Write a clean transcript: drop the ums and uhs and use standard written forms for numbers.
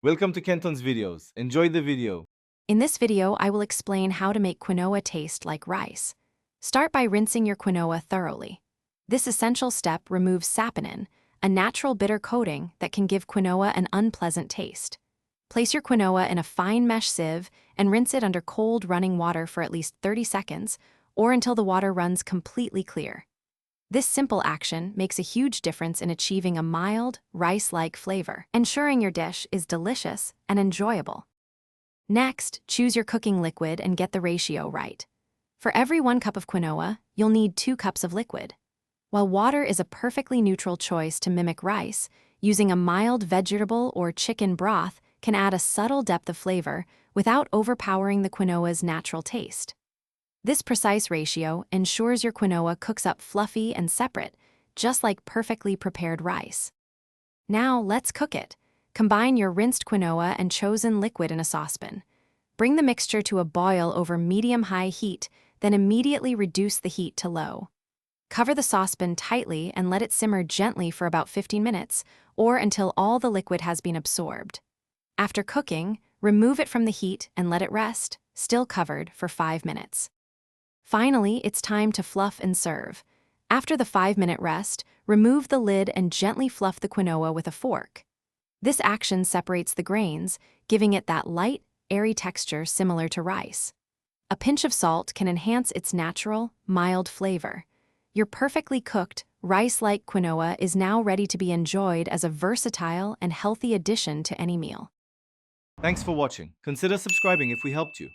Welcome to Kenton's videos. Enjoy the video. In this video, I will explain how to make quinoa taste like rice. Start by rinsing your quinoa thoroughly. This essential step removes saponin, a natural bitter coating that can give quinoa an unpleasant taste. Place your quinoa in a fine mesh sieve and rinse it under cold running water for at least 30 seconds or until the water runs completely clear. This simple action makes a huge difference in achieving a mild, rice-like flavor, ensuring your dish is delicious and enjoyable. Next, choose your cooking liquid and get the ratio right. For every 1 cup of quinoa, you'll need 2 cups of liquid. While water is a perfectly neutral choice to mimic rice, using a mild vegetable or chicken broth can add a subtle depth of flavor without overpowering the quinoa's natural taste. This precise ratio ensures your quinoa cooks up fluffy and separate, just like perfectly prepared rice. Now let's cook it. Combine your rinsed quinoa and chosen liquid in a saucepan. Bring the mixture to a boil over medium-high heat, then immediately reduce the heat to low. Cover the saucepan tightly and let it simmer gently for about 15 minutes, or until all the liquid has been absorbed. After cooking, remove it from the heat and let it rest, still covered, for 5 minutes. Finally, it's time to fluff and serve. After the 5-minute rest, remove the lid and gently fluff the quinoa with a fork. This action separates the grains, giving it that light, airy texture similar to rice. A pinch of salt can enhance its natural, mild flavor. Your perfectly cooked, rice-like quinoa is now ready to be enjoyed as a versatile and healthy addition to any meal. Thanks for watching. Consider subscribing if we helped you.